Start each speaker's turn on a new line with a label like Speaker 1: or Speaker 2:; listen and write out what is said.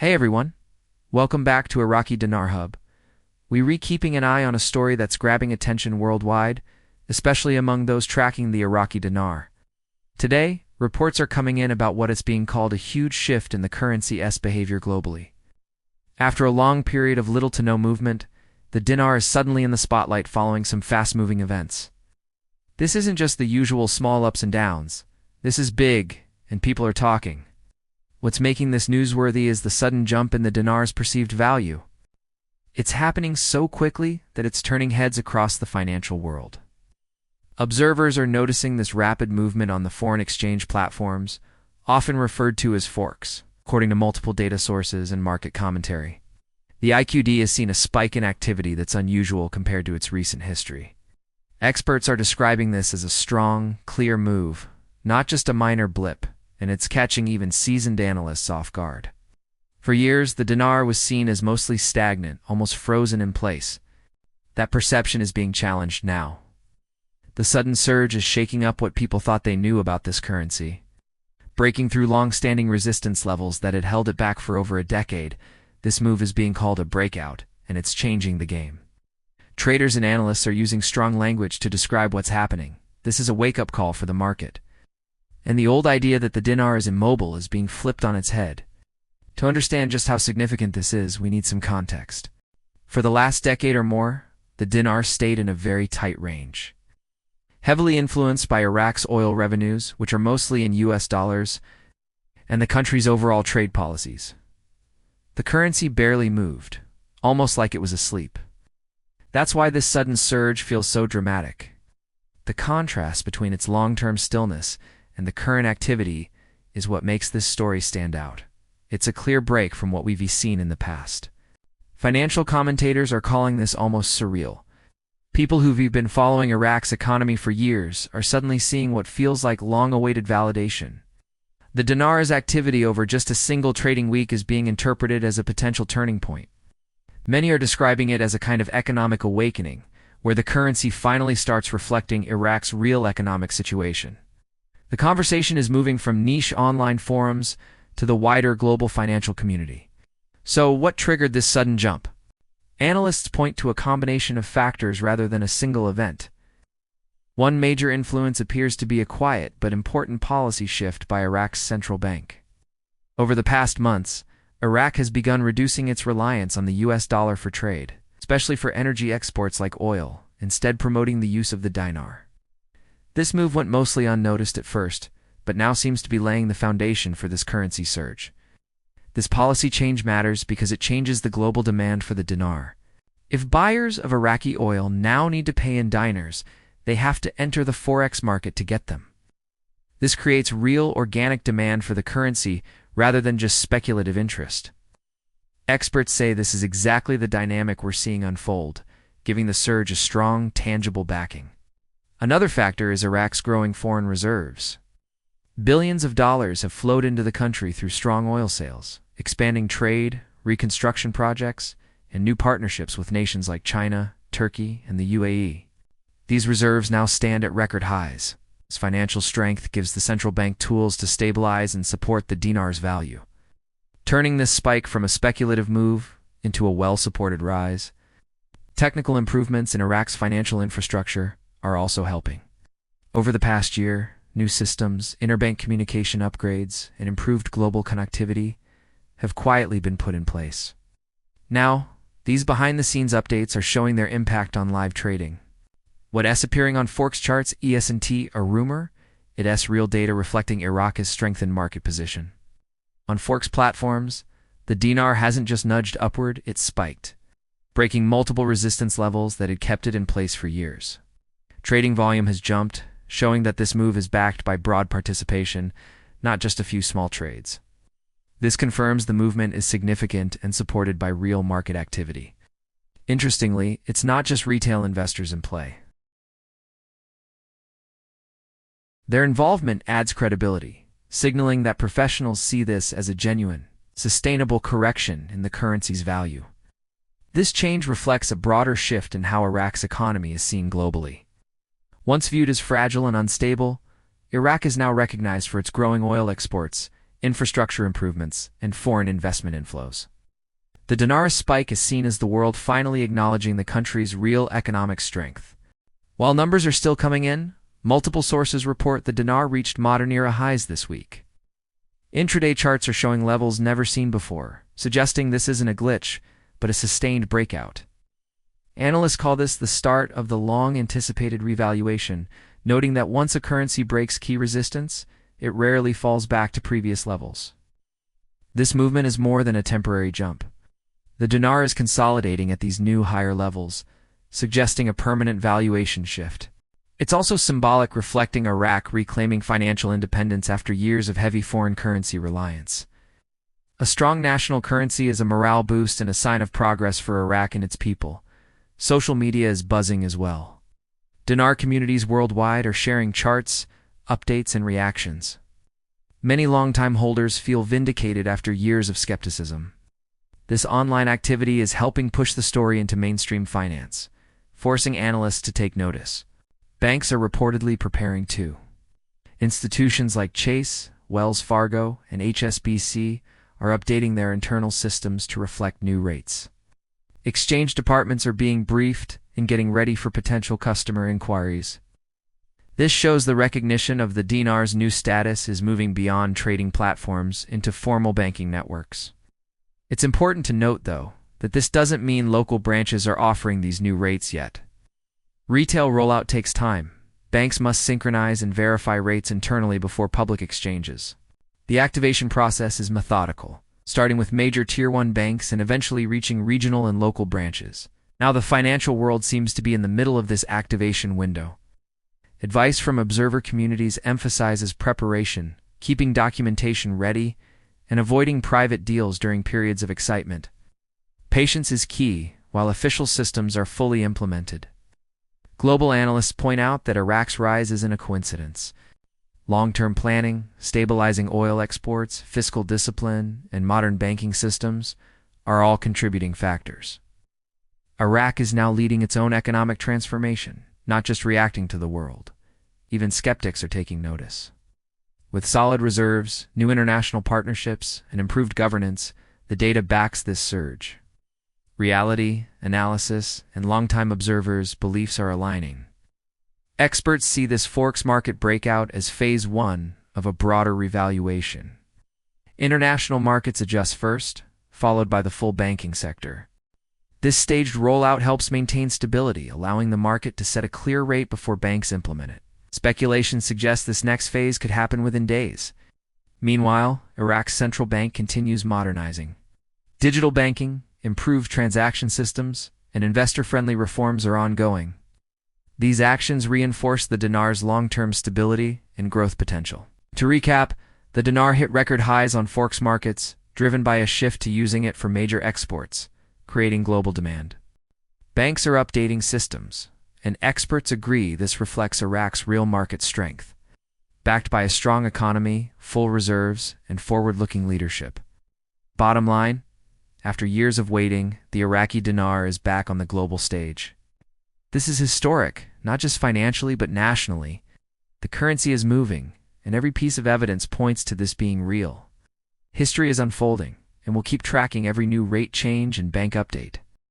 Speaker 1: Hey everyone, welcome back to Iraqi Dinar Hub. We're keeping an eye on a story that's grabbing attention worldwide, especially among those tracking the Iraqi dinar. Today, reports are coming in about what is being called a huge shift in the currency's behavior globally. After a long period of little to no movement, the dinar is suddenly in the spotlight following some fast-moving events. This isn't just the usual small ups and downs. This is big, and people are talking. What's making this newsworthy is the sudden jump in the dinar's perceived value. It's happening so quickly that it's turning heads across the financial world. Observers are noticing this rapid movement on the foreign exchange platforms, often referred to as Forex, according to multiple data sources and market commentary. The IQD has seen a spike in activity that's unusual compared to its recent history. Experts are describing this as a strong, clear move, not just a minor blip, and it's catching even seasoned analysts off guard. For years, the dinar was seen as mostly stagnant, almost frozen in place. That perception is being challenged now. The sudden surge is shaking up what people thought they knew about this currency. Breaking through long-standing resistance levels that had held it back for over a decade, this move is being called a breakout, and it's changing the game. Traders and analysts are using strong language to describe what's happening. This is a wake-up call for the market. And the old idea that the dinar is immobile is being flipped on its head. To understand just how significant this is, we need some context. For the last decade or more, the dinar stayed in a very tight range. Heavily influenced by Iraq's oil revenues, which are mostly in US dollars, and the country's overall trade policies. The currency barely moved, almost like it was asleep. That's why this sudden surge feels so dramatic. The contrast between its long-term stillness and the current activity is what makes this story stand out. It's a clear break from what we've seen in the past. Financial commentators are calling this almost surreal. People who've been following Iraq's economy for years are suddenly seeing what feels like long-awaited validation. The dinar's activity over just a single trading week is being interpreted as a potential turning point. Many are describing it as a kind of economic awakening, where the currency finally starts reflecting Iraq's real economic situation. The conversation is moving from niche online forums to the wider global financial community. So, what triggered this sudden jump? Analysts point to a combination of factors rather than a single event. One major influence appears to be a quiet but important policy shift by Iraq's central bank. Over the past months, Iraq has begun reducing its reliance on the US dollar for trade, especially for energy exports like oil, instead promoting the use of the dinar. This move went mostly unnoticed at first, but now seems to be laying the foundation for this currency surge. This policy change matters because it changes the global demand for the dinar. If buyers of Iraqi oil now need to pay in dinars, they have to enter the Forex market to get them. This creates real organic demand for the currency rather than just speculative interest. Experts say this is exactly the dynamic we're seeing unfold, giving the surge a strong, tangible backing. Another factor is Iraq's growing foreign reserves. Billions of dollars have flowed into the country through strong oil sales, expanding trade, reconstruction projects, and new partnerships with nations like China, Turkey, and the UAE. These reserves now stand at record highs. This financial strength gives the central bank tools to stabilize and support the dinar's value, turning this spike from a speculative move into a well-supported rise. Technical improvements in Iraq's financial infrastructure are also helping. Over the past year, new systems, interbank communication upgrades, and improved global connectivity have quietly been put in place. Now, these behind-the-scenes updates are showing their impact on live trading. What's appearing on Forex charts isn't a rumor, it's real data reflecting Iraq's strengthened market position. On Forex platforms, the dinar hasn't just nudged upward, it's spiked, breaking multiple resistance levels that had kept it in place for years. Trading volume has jumped, showing that this move is backed by broad participation, not just a few small trades. This confirms the movement is significant and supported by real market activity. Interestingly, it's not just retail investors in play. Their involvement adds credibility, signaling that professionals see this as a genuine, sustainable correction in the currency's value. This change reflects a broader shift in how Iraq's economy is seen globally. Once viewed as fragile and unstable, Iraq is now recognized for its growing oil exports, infrastructure improvements, and foreign investment inflows. The dinar's spike is seen as the world finally acknowledging the country's real economic strength. While numbers are still coming in, multiple sources report the dinar reached modern era highs this week. Intraday charts are showing levels never seen before, suggesting this isn't a glitch, but a sustained breakout. Analysts call this the start of the long-anticipated revaluation, noting that once a currency breaks key resistance, it rarely falls back to previous levels. This movement is more than a temporary jump. The dinar is consolidating at these new higher levels, suggesting a permanent valuation shift. It's also symbolic, reflecting Iraq reclaiming financial independence after years of heavy foreign currency reliance. A strong national currency is a morale boost and a sign of progress for Iraq and its people. Social media is buzzing as well. Dinar communities worldwide are sharing charts, updates, and reactions. Many longtime holders feel vindicated after years of skepticism. This online activity is helping push the story into mainstream finance, forcing analysts to take notice. Banks are reportedly preparing too. Institutions like Chase, Wells Fargo, and HSBC are updating their internal systems to reflect new rates. Exchange departments are being briefed and getting ready for potential customer inquiries. This shows the recognition of the dinar's new status is moving beyond trading platforms into formal banking networks. It's important to note, though, that this doesn't mean local branches are offering these new rates yet. Retail rollout takes time. Banks must synchronize and verify rates internally before public exchanges. The activation process is methodical, starting with major Tier 1 banks and eventually reaching regional and local branches. Now the financial world seems to be in the middle of this activation window. Advice from observer communities emphasizes preparation, keeping documentation ready, and avoiding private deals during periods of excitement. Patience is key while official systems are fully implemented. Global analysts point out that Iraq's rise isn't a coincidence. Long-term planning, stabilizing oil exports, fiscal discipline, and modern banking systems are all contributing factors. Iraq is now leading its own economic transformation, not just reacting to the world. Even skeptics are taking notice. With solid reserves, new international partnerships, and improved governance, the data backs this surge. Reality, analysis, and longtime observers' beliefs are aligning. Experts see this Forex market breakout as phase 1 of a broader revaluation. International markets adjust first, followed by the full banking sector. This staged rollout helps maintain stability, allowing the market to set a clear rate before banks implement it. Speculation suggests this next phase could happen within days. Meanwhile, Iraq's central bank continues modernizing. Digital banking, improved transaction systems, and investor-friendly reforms are ongoing. These actions reinforce the dinar's long-term stability and growth potential. To recap, the dinar hit record highs on Forex markets, driven by a shift to using it for major exports, creating global demand. Banks are updating systems, and experts agree this reflects Iraq's real market strength, backed by a strong economy, full reserves, and forward-looking leadership. Bottom line, after years of waiting, the Iraqi dinar is back on the global stage. This is historic, not just financially but nationally. The currency is moving, and every piece of evidence points to this being real. History is unfolding, and we'll keep tracking every new rate change and bank update.